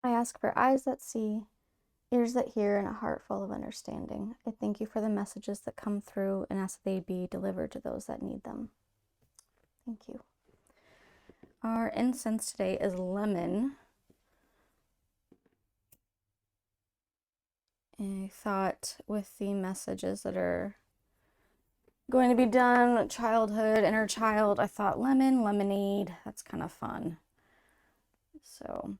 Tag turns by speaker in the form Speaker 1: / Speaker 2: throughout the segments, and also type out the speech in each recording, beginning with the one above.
Speaker 1: I ask for eyes that see, ears that hear, and a heart full of understanding. I thank you for the messages that come through and ask they be delivered to those that need them. Thank you. Our incense today is lemon. And I thought with the messages that are going to be done, childhood, inner child, I thought lemon, lemonade, that's kind of fun. So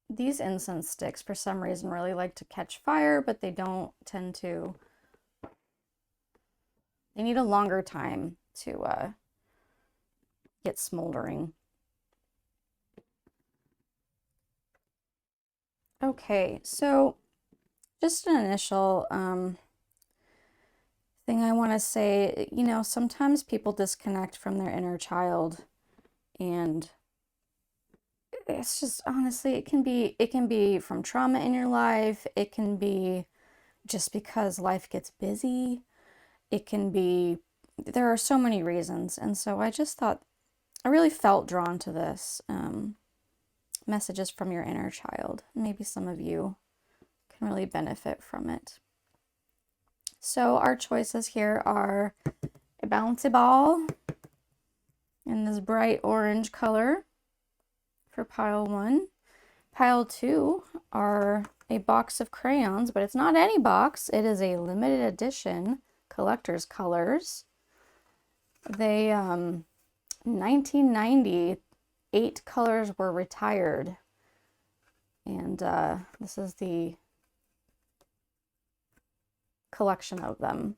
Speaker 1: these incense sticks, for some reason, really like to catch fire, but they don't tend to, they need a longer time to get smoldering. Okay, so just an initial thing I want to say, you know, sometimes people disconnect from their inner child, and it's just honestly, it can be from trauma in your life, it can be just because life gets busy, it can be, there are so many reasons. And so I just thought, I really felt drawn to this messages from your inner child. Maybe some of you can really benefit from it. So our choices here are a bouncy ball in this bright orange color for pile 1. Pile 2 are a box of crayons, but it's not any box. It is a limited edition collector's colors. They 1990, 8 colors were retired, and this is the collection of them.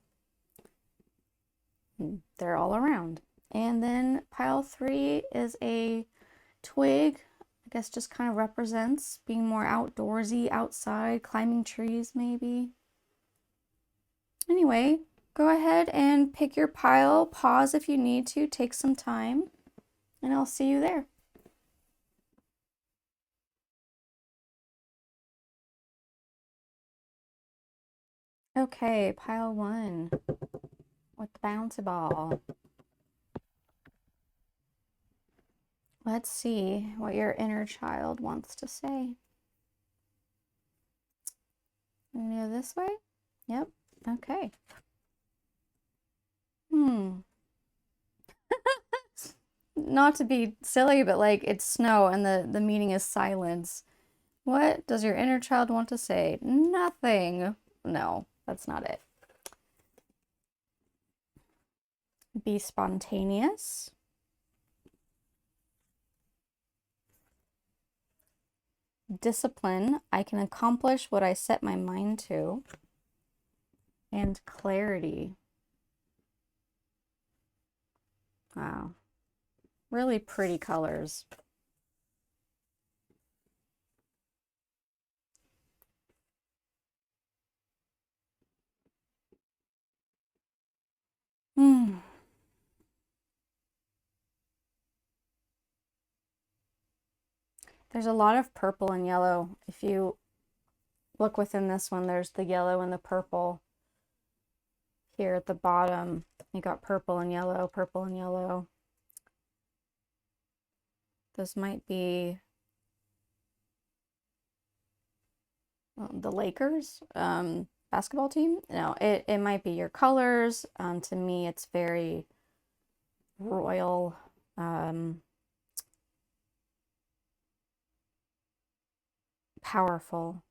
Speaker 1: They're all around. And then pile 3 is a twig. I guess just kind of represents being more outdoorsy, outside, climbing trees maybe. Anyway, go ahead and pick your pile. Pause if you need to, take some time, and I'll see you there. Okay, pile 1 with the bouncy ball. Let's see what your inner child wants to say. You go this way? Yep. Okay. Not to be silly, but like it's snow and the meaning is silence. What does your inner child want to say? Nothing. No, that's not it. Be spontaneous. Discipline. I can accomplish what I set my mind to. And clarity. Wow. Really pretty colors. There's a lot of purple and yellow. If you look within this one, there's the yellow and the purple. Here at the bottom, you got purple and yellow, purple and yellow. Those might be the Lakers basketball team. No, it might be your colors. To me, it's very royal. Powerful.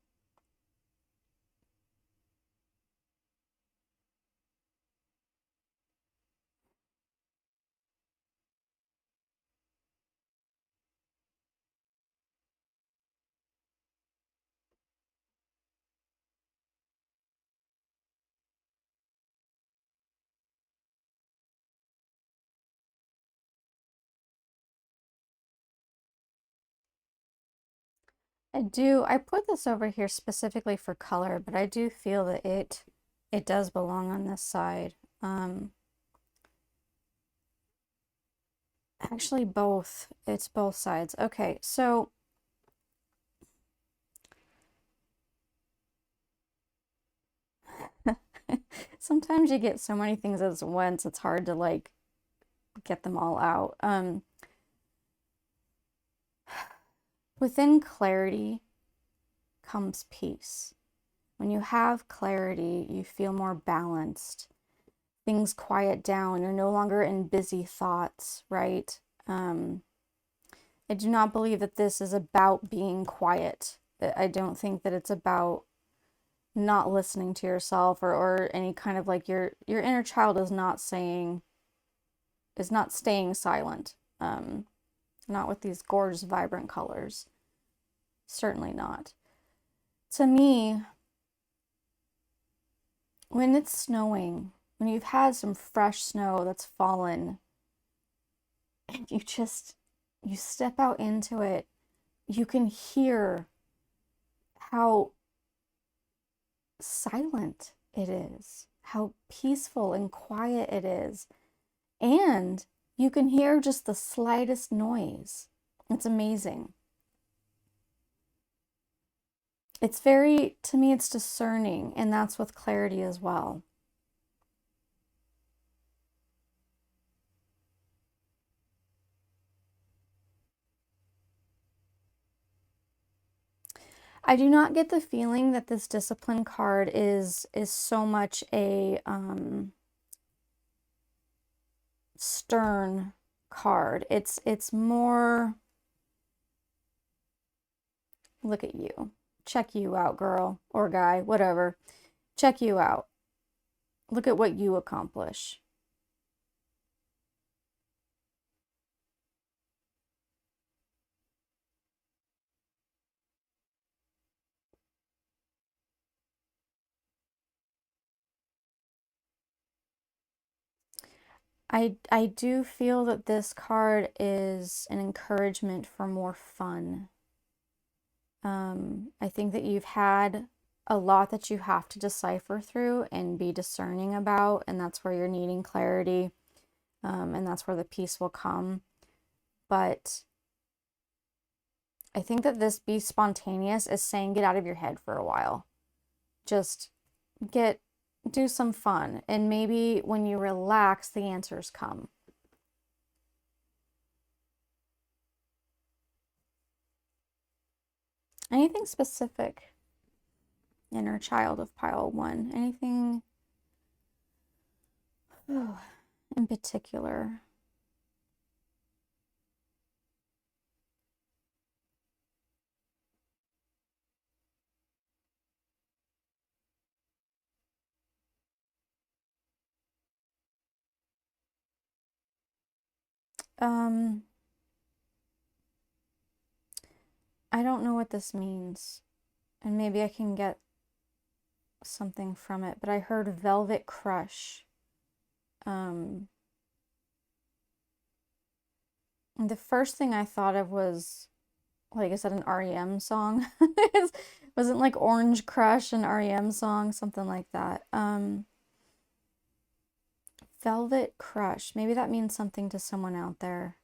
Speaker 1: I put this over here specifically for color, but I do feel that it does belong on this side. Actually both. It's both sides. Okay, so sometimes you get so many things at once, it's hard to like get them all out. Within clarity comes peace. When you have clarity, you feel more balanced. Things quiet down. You're no longer in busy thoughts, right? I do not believe that this is about being quiet. I don't think that it's about not listening to yourself or any kind of like your inner child is not staying silent. Not with these gorgeous, vibrant colors. Certainly not. To me, when it's snowing, when you've had some fresh snow that's fallen, and you step out into it, you can hear how silent it is, how peaceful and quiet it is. And you can hear just the slightest noise. It's amazing. To me, it's discerning, and that's with clarity as well. I do not get the feeling that this discipline card is so much a stern card. It's more, look at you. Check you out, girl or guy, whatever. Check you out. Look at what you accomplish. I do feel that this card is an encouragement for more fun. I think that you've had a lot that you have to decipher through and be discerning about, and that's where you're needing clarity, and that's where the peace will come. But I think that this be spontaneous is saying get out of your head for a while. Just do some fun, and maybe when you relax, the answers come. Anything specific? Inner child of pile 1. Anything in particular? I don't know what this means, and maybe I can get something from it, but I heard Velvet Crush. The first thing I thought of was, like I said, an REM song. Wasn't like Orange Crush an REM song, something like that. Velvet Crush. Maybe that means something to someone out there.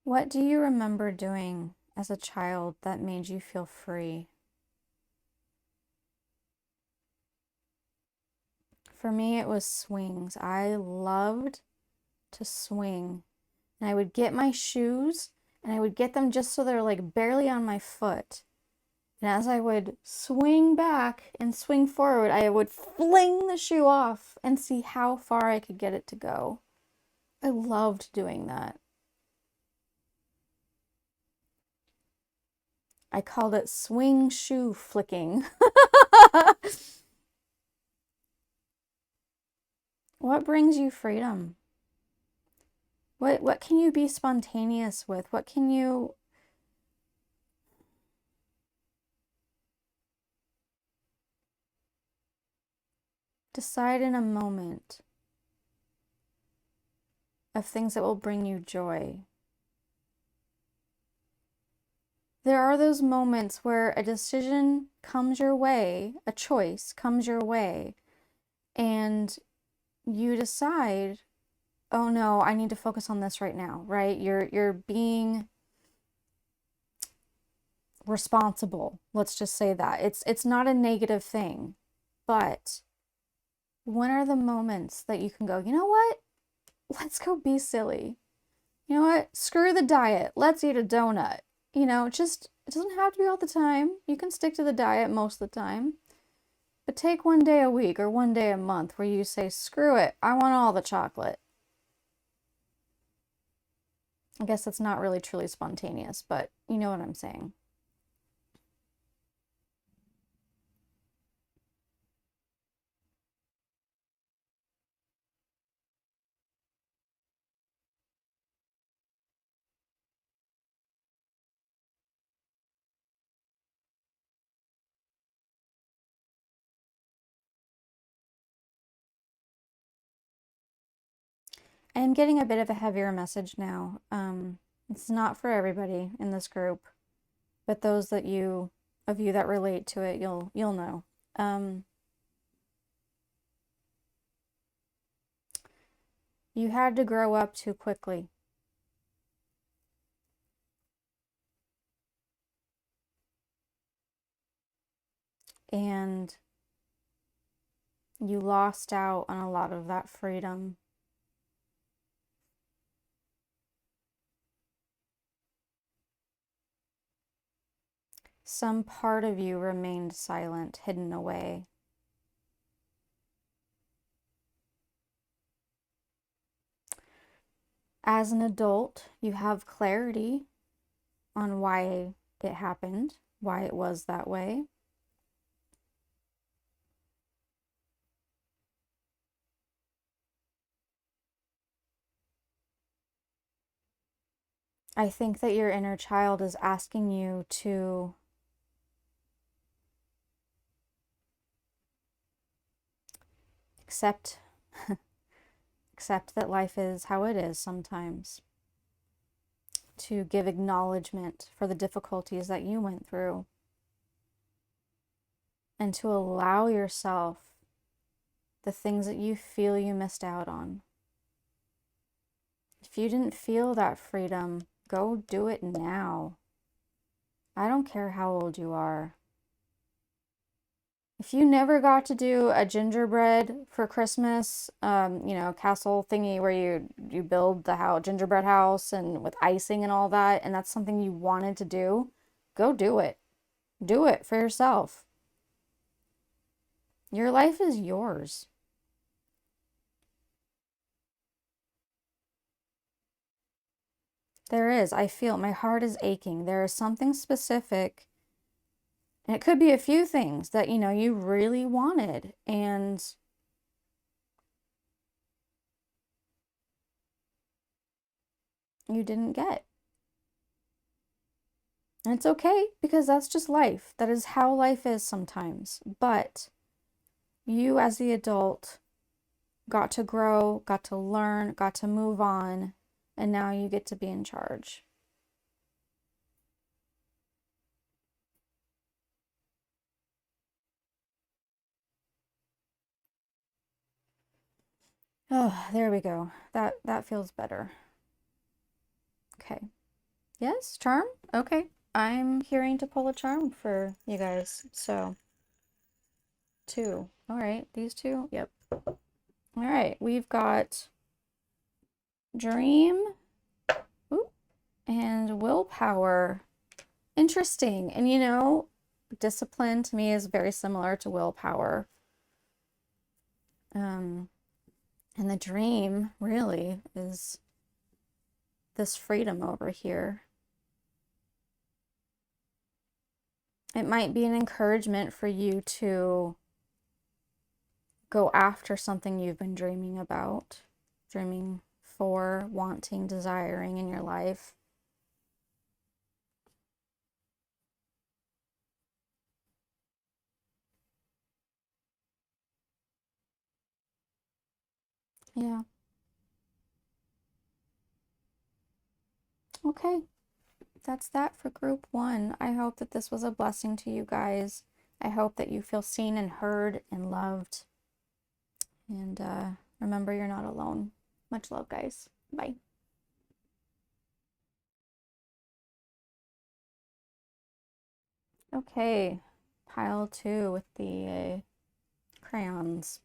Speaker 1: What do you remember doing as a child that made you feel free? For me, it was swings. I loved to swing. And I would get my shoes and I would get them just so they're like barely on my foot. And as I would swing back and swing forward, I would fling the shoe off and see how far I could get it to go. I loved doing that. I called it swing shoe flicking. What brings you freedom? What can you be spontaneous with? What can you decide in a moment of things that will bring you joy? There are those moments where a decision comes your way, a choice comes your way, and you decide, oh no, I need to focus on this right now, right? You're being responsible. Let's just say that. It's not a negative thing. But when are the moments that you can go, you know what? Let's go be silly. You know what? Screw the diet. Let's eat a donut. Just it doesn't have to be all the time. You can stick to the diet most of the time. But take one day a week or one day a month where you say, screw it, I want all the chocolate. I guess that's not really truly spontaneous, but you know what I'm saying. I am getting a bit of a heavier message now. It's not for everybody in this group, but those of you that relate to it, you'll know. You had to grow up too quickly. And you lost out on a lot of that freedom. Some part of you remained silent, hidden away. As an adult, you have clarity on why it happened, why it was that way. I think that your inner child is asking you to accept accept that life is how it is sometimes. To give acknowledgement for the difficulties that you went through. And to allow yourself the things that you feel you missed out on. If you didn't feel that freedom, go do it now. I don't care how old you are. If you never got to do a gingerbread for Christmas, castle thingy where you build the gingerbread house and with icing and all that, and that's something you wanted to do, go do it. Do it for yourself. Your life is yours. There is. I feel my heart is aching. There is something specific, and it could be a few things that you really wanted, and you didn't get. And it's okay because that's just life. That is how life is sometimes. But you, as the adult, got to grow, got to learn, got to move on, and now you get to be in charge. Oh, there we go. That feels better. Okay. Yes, charm? Okay. I'm hearing to pull a charm for you guys. So, two. All right, these two? Yep. All right, we've got dream and willpower. Interesting. And discipline to me is very similar to willpower. And the dream really is this freedom over here. It might be an encouragement for you to go after something you've been dreaming about, dreaming for, wanting, desiring in your life. Yeah. Okay. That's that for group one. I hope that this was a blessing to you guys. I hope that you feel seen and heard and loved. And remember, you're not alone. Much love, guys. Bye. Okay, pile 2 with the crayons.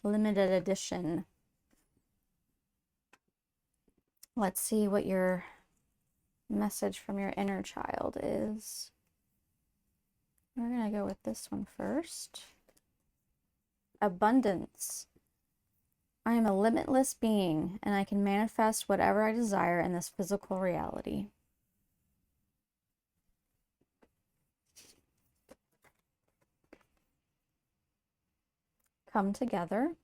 Speaker 1: Limited edition. Let's see what your message from your inner child is. We're going to go with this one first. Abundance. I am a limitless being, and I can manifest whatever I desire in this physical reality. Come together.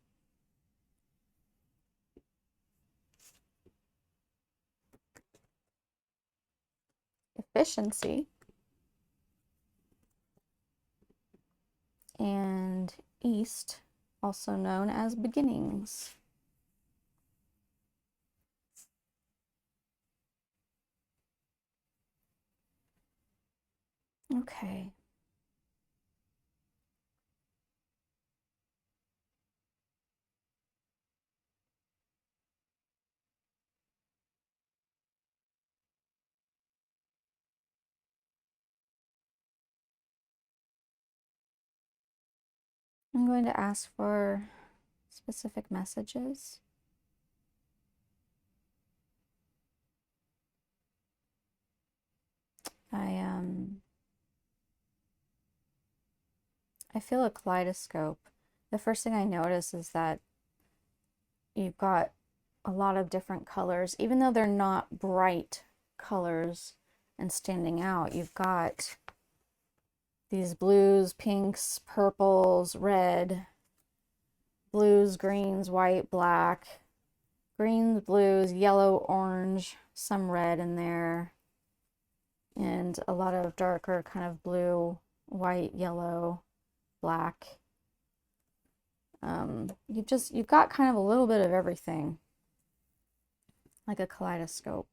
Speaker 1: Efficiency. And east, also known as beginnings. Okay. I'm going to ask for specific messages. I feel a kaleidoscope. The first thing I notice is that you've got a lot of different colors, even though they're not bright colors and standing out. You've got these blues, pinks, purples, red, blues, greens, white, black, greens, blues, yellow, orange, some red in there, and a lot of darker kind of blue, white, yellow, black. You've got kind of a little bit of everything, like a kaleidoscope.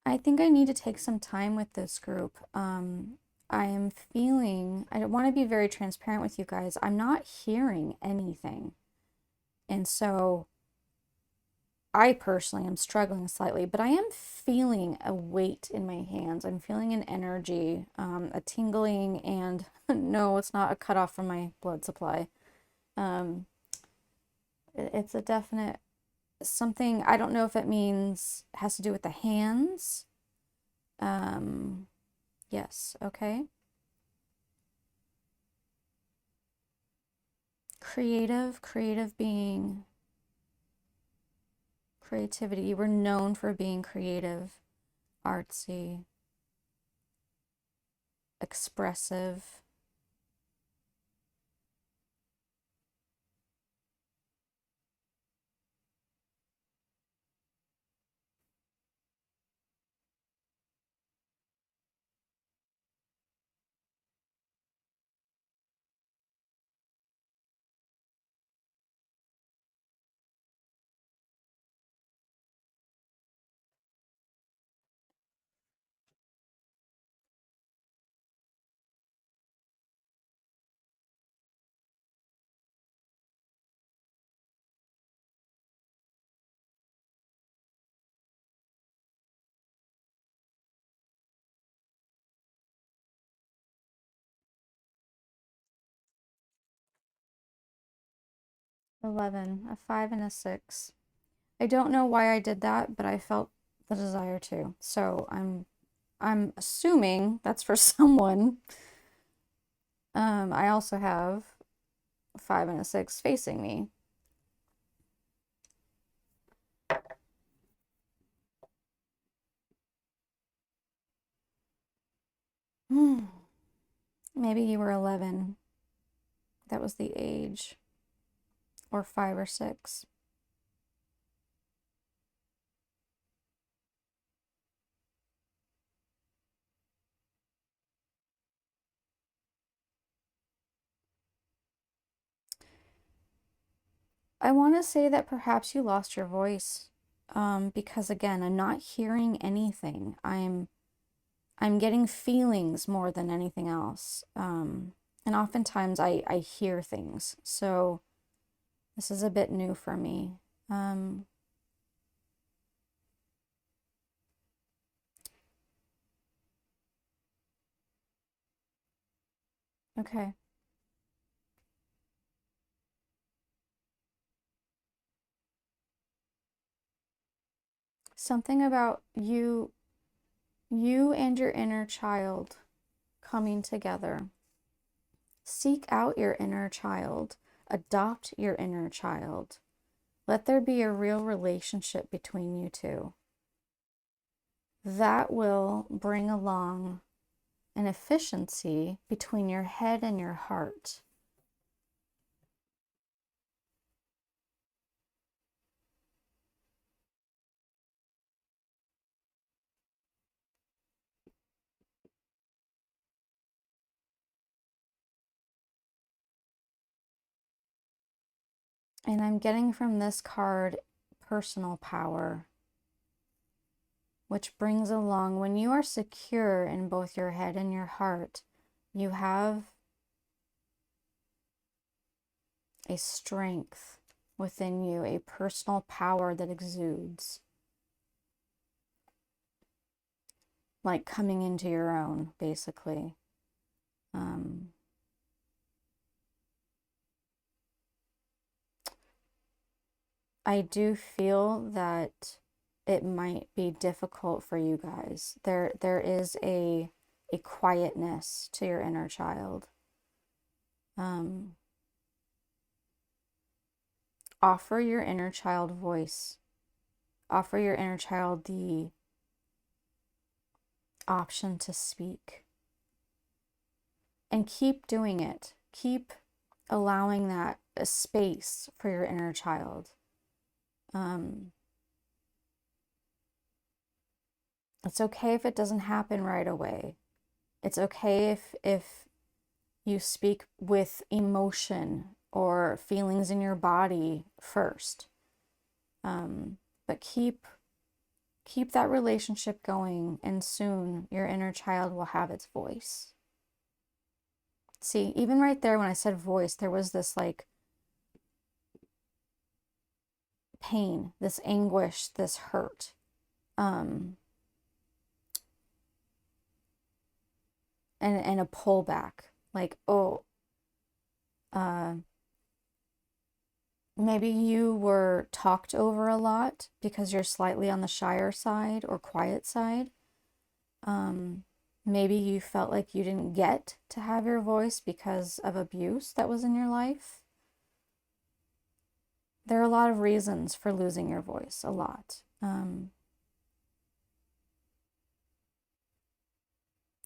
Speaker 1: 'I think I need to take some time with this group. I am feeling, I want to be very transparent with you guys. I'm not hearing anything. And so I personally am struggling slightly, but I am feeling a weight in my hands. I'm feeling an energy, a tingling, and no, it's not a cutoff from my blood supply. Um, it's a definite something. I don't know if it means has to do with the hands. Yes, okay. Creative being. Creativity. You were known for being creative, artsy, expressive. $11, a 5 and a 6. I don't know why I did that, but I felt the desire to. So I'm assuming that's for someone. I also have a 5 and a 6 facing me. Maybe you were 11. That was the age. Or 5 or 6. I want to say that perhaps you lost your voice, because again, I'm not hearing anything. I'm getting feelings more than anything else. And oftentimes I hear things. So this is a bit new for me. Um, okay. Something about you and your inner child coming together. Seek out your inner child. Adopt your inner child. Let there be a real relationship between you two. That will bring along an efficiency between your head and your heart. And I'm getting from this card personal power, which brings along when you are secure in both your head and your heart, you have a strength within you, a personal power that exudes, like coming into your own, basically. Um, I do feel that it might be difficult for you guys. There is a quietness to your inner child. Um, Offer your inner child voice. Offer your inner child the option to speak. And keep doing it. Keep allowing that a space for your inner child. Um, it's okay if it doesn't happen right away. It's okay if you speak with emotion or feelings in your body first. But keep that relationship going, and soon your inner child will have its voice. See, even right there when I said voice, there was this like pain, this anguish, this hurt. And a pullback. Like, oh, uh, maybe you were talked over a lot because you're slightly on the shyer side or quiet side. Maybe you felt like you didn't get to have your voice because of abuse that was in your life. There are a lot of reasons for losing your voice, a lot.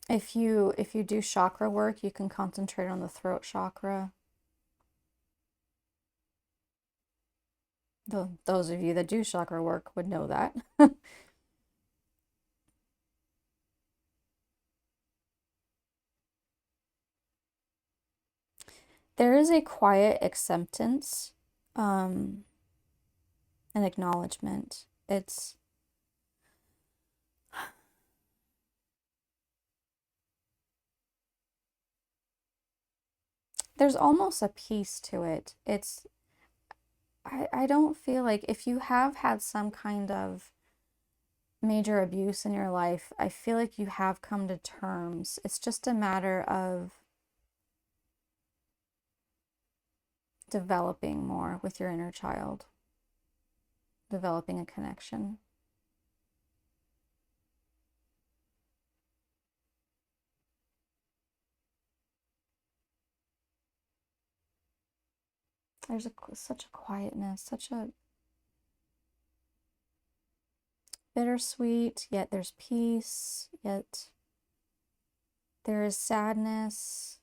Speaker 1: If you do chakra work, you can concentrate on the throat chakra. Those of you that do chakra work would know that. There is a quiet acceptance, um, an acknowledgement. There's almost a peace to it. I don't feel like if you have had some kind of major abuse in your life, I feel like you have come to terms. It's just a matter of developing more with your inner child, developing a connection. There's such a quietness, such a bittersweet, yet there's peace, yet there is sadness.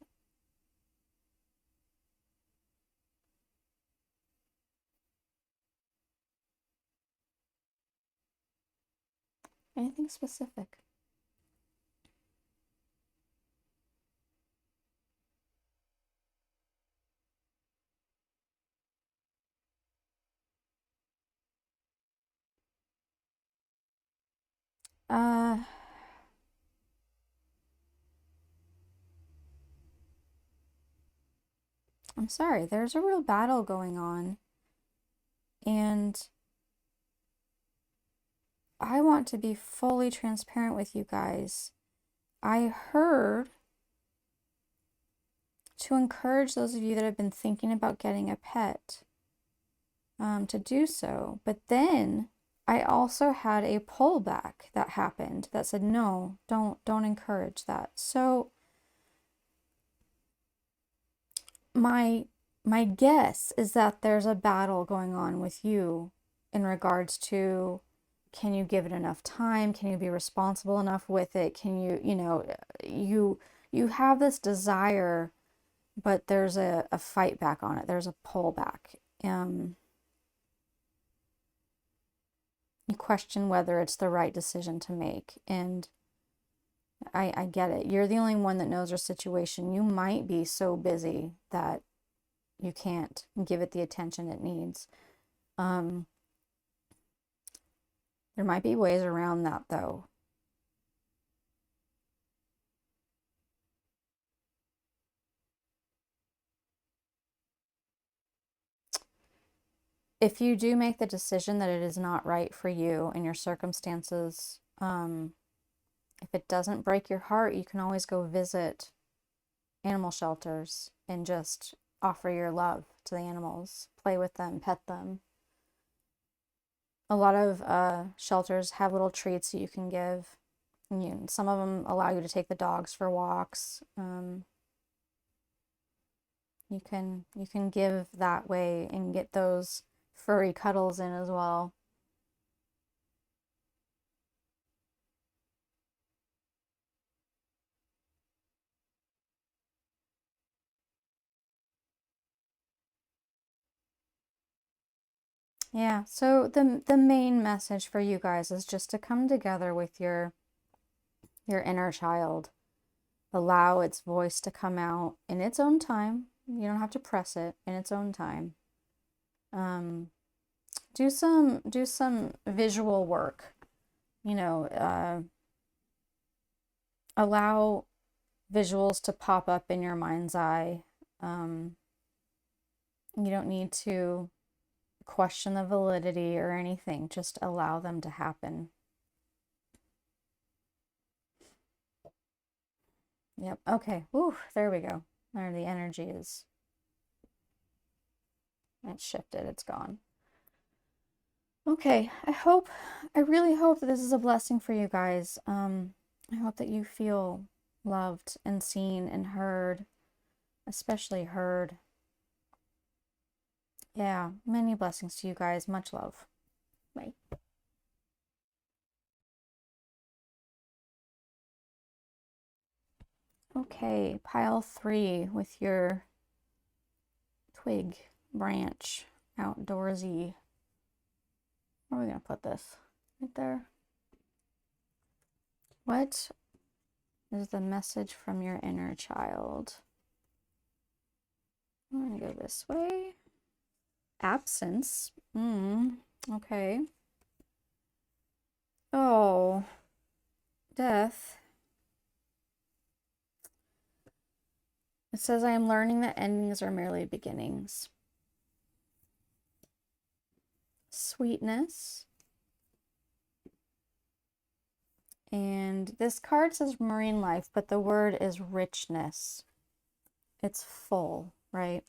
Speaker 1: Anything specific? Uh, I'm sorry, there's a real battle going on, and I want to be fully transparent with you guys. I heard to encourage those of you that have been thinking about getting a pet to do so. But then I also had a pullback that happened that said, no, don't encourage that. So my my guess is that there's a battle going on with you in regards to, can you give it enough time? Can you be responsible enough with it? Can you, you have this desire, but there's a fight back on it. There's a pullback. You question whether it's the right decision to make. And I get it. You're the only one that knows your situation. You might be so busy that you can't give it the attention it needs. There might be ways around that, though. If you do make the decision that it is not right for you and your circumstances, if it doesn't break your heart, you can always go visit animal shelters and just offer your love to the animals, play with them, pet them. A lot of shelters have little treats that you can give. Some of them allow you to take the dogs for walks. You can give that way and get those furry cuddles in as well. Yeah, so the main message for you guys is just to come together with your inner child. Allow its voice to come out in its own time. You don't have to press it, in its own time. Do some visual work. Allow visuals to pop up in your mind's eye. You don't need to question the validity or anything. Just allow them to happen. Yep. Okay. Woo, there we go. There the energy is. It's shifted. It's gone. Okay. I really hope that this is a blessing for you guys. I hope that you feel loved and seen and heard, especially heard. Yeah. Many blessings to you guys. Much love. Bye. Okay, pile 3 with your twig, branch, outdoorsy. Where are we going to put this? Right there. What is the message from your inner child? I'm going to go this way. Absence. Okay. Oh, death. It says, I am learning that endings are merely beginnings. Sweetness. And this card says marine life, but the word is richness. It's full, right?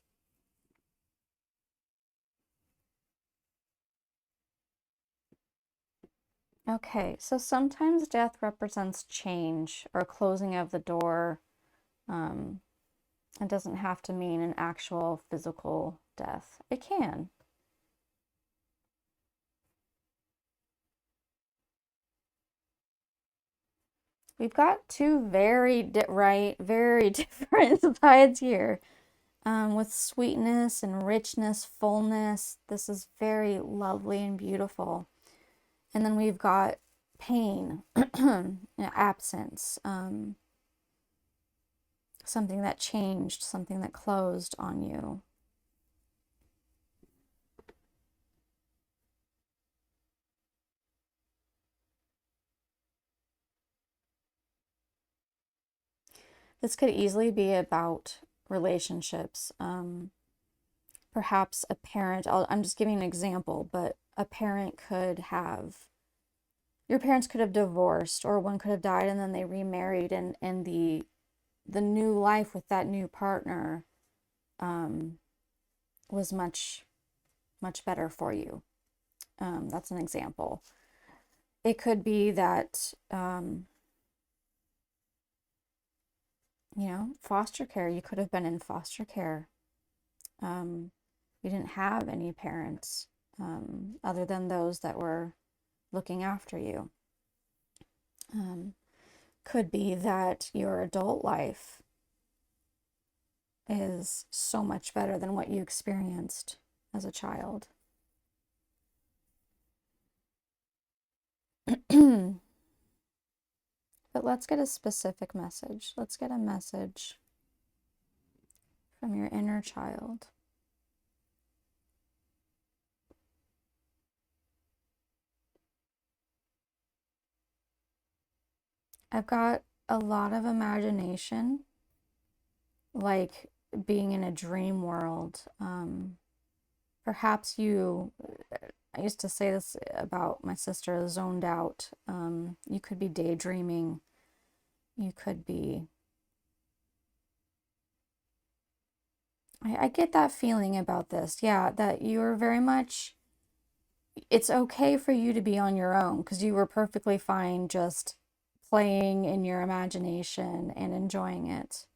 Speaker 1: Okay, so sometimes death represents change or closing of the door. It doesn't have to mean an actual physical death. It can. We've got two very different sides here. With sweetness and richness, fullness. This is very lovely and beautiful. And then we've got pain, absence, something that changed, something that closed on you. This could easily be about relationships. Perhaps a parent, I'm just giving an example, but a parent could have, your parents could have divorced, or one could have died and then they remarried, and the new life with that new partner was much, much better for you. That's an example. It could be that, foster care, you could have been in foster care. You didn't have any parents other than those that were looking after you. Could be that your adult life is so much better than what you experienced as a child. But let's get a specific message. Let's get a message from your inner child. I've got a lot of imagination, like being in a dream world. Perhaps I used to say this about my sister, zoned out. You could be daydreaming. You could be, I get that feeling about this. Yeah, that you're very much, it's okay for you to be on your own because you were perfectly fine just playing in your imagination and enjoying it.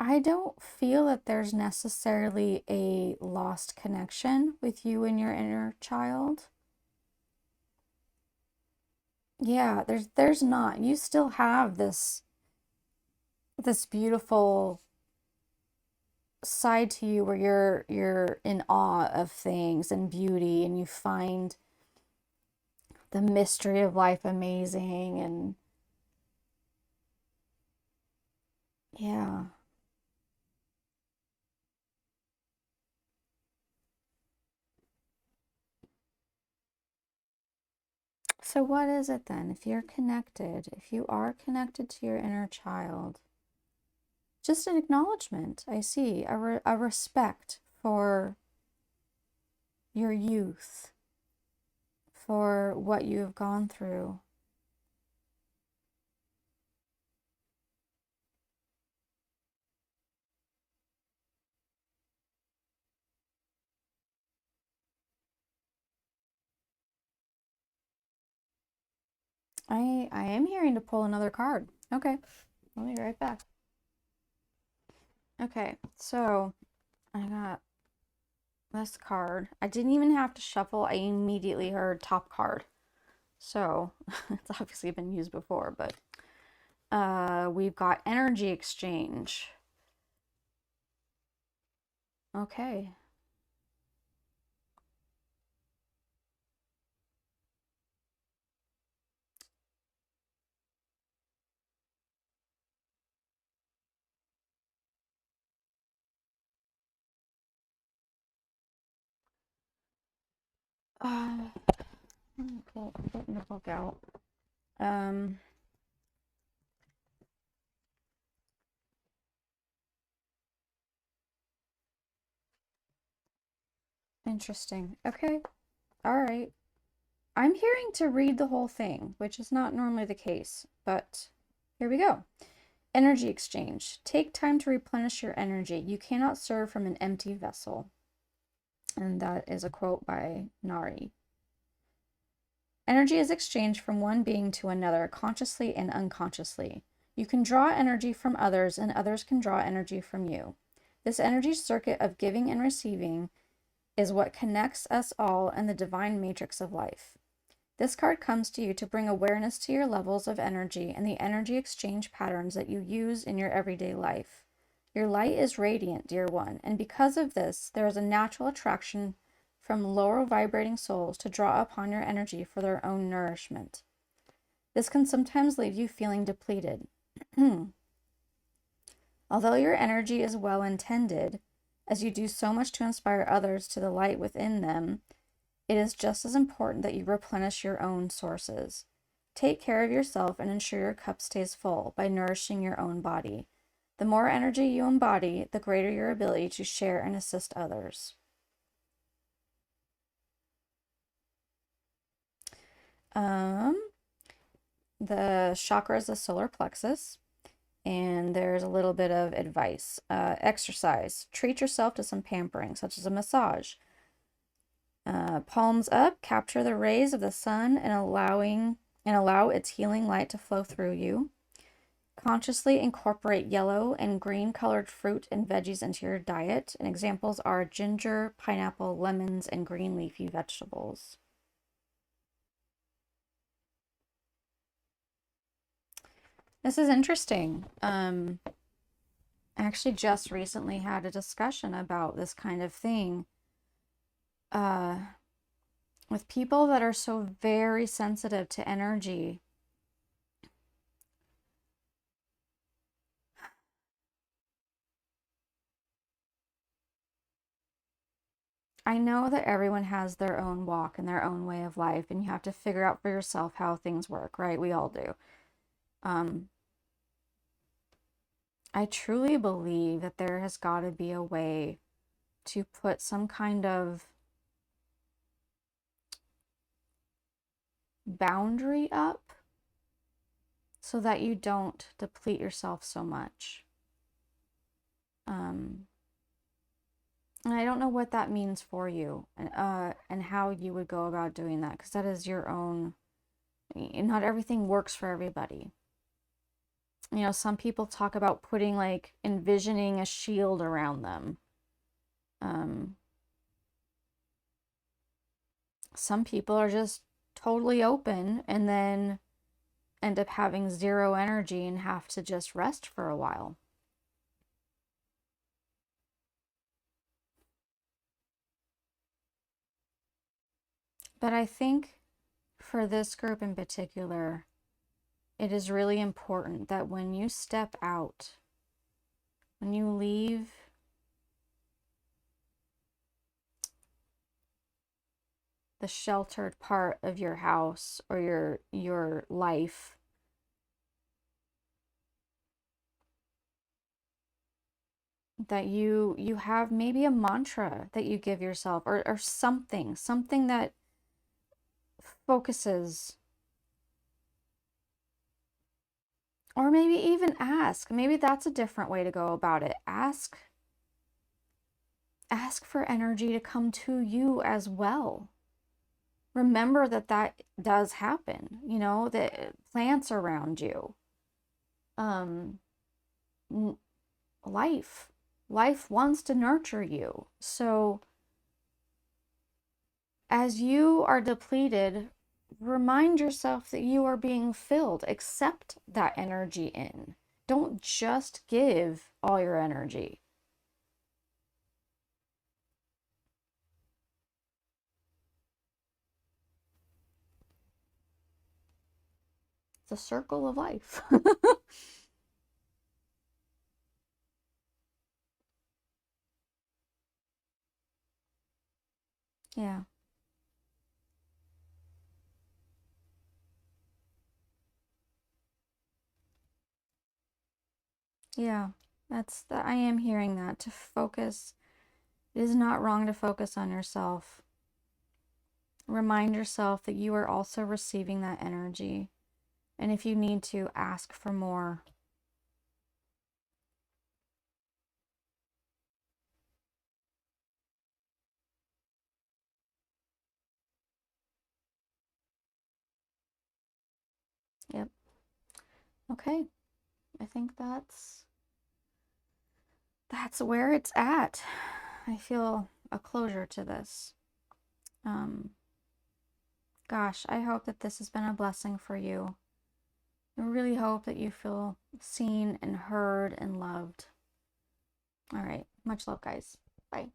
Speaker 1: I don't feel that there's necessarily a lost connection with you and your inner child. Yeah, there's not. You still have this beautiful side to you where you're in awe of things and beauty, and you find the mystery of life amazing. And yeah. So what is it then? If you're connected, if you are connected to your inner child, just an acknowledgement. I see a respect for your youth, for what you have gone through. I am hearing to pull another card. Okay, I'll be right back. Okay, so I got this card. I didn't even have to shuffle. I immediately heard top card. So it's obviously been used before, but we've got energy exchange. Okay. Uh, getting the book out. Um, Interesting. Okay. All right. I'm hearing to read the whole thing, which is not normally the case, but here we go. Energy exchange. Take time to replenish your energy. You cannot serve from an empty vessel. And that is a quote by Nari. Energy is exchanged from one being to another, consciously and unconsciously. You can draw energy from others, and others can draw energy from you. This energy circuit of giving and receiving is what connects us all in the divine matrix of life. This card comes to you to bring awareness to your levels of energy and the energy exchange patterns that you use in your everyday life. Your light is radiant, dear one, and because of this, there is a natural attraction from lower vibrating souls to draw upon your energy for their own nourishment. This can sometimes leave you feeling depleted. Although your energy is well intended, As you do so much to inspire others to the light within them, it is just as important that you replenish your own sources. Take care of yourself and ensure your cup stays full by nourishing your own body. The more energy you embody, the greater your ability to share and assist others. The chakra is the solar plexus, and there's a little bit of advice. Exercise. Treat yourself to some pampering, such as a massage. Palms up, capture the rays of the sun and allow its healing light to flow through you. Consciously incorporate yellow and green colored fruit and veggies into your diet, and examples are ginger, pineapple, lemons, and green leafy vegetables. This is interesting. I actually just recently had a discussion about this kind of thing with people that are so very sensitive to energy. I know that everyone has their own walk and their own way of life, and you have to figure out for yourself how things work, right? We all do. I truly believe that there has got to be a way to put some kind of boundary up so that you don't deplete yourself so much. And I don't know what that means for you, and how you would go about doing that, because that is your own. Not everything works for everybody. You know, some people talk about putting, like, envisioning a shield around them. Some people are just totally open and then end up having zero energy and have to just rest for a while. But I think for this group in particular, it is really important that when you step out, when you leave the sheltered part of your house or your life, that you have maybe a mantra that you give yourself, or something that focuses. Or maybe even ask. Maybe that's a different way to go about it. Ask for energy to come to you as well. Remember that does happen. You know, the plants around you. Life wants to nurture you. So as you are depleted, remind yourself that you are being filled. Accept that energy in. Don't just give all your energy. It's a circle of life. Yeah. Yeah. I am hearing that, to focus. It is not wrong to focus on yourself. Remind yourself that you are also receiving that energy. And if you need to, ask for more. Yep. Okay. I think that's where it's at. I feel a closure to this. Gosh, I hope that this has been a blessing for you. I really hope that you feel seen and heard and loved. All right. Much love, guys. Bye.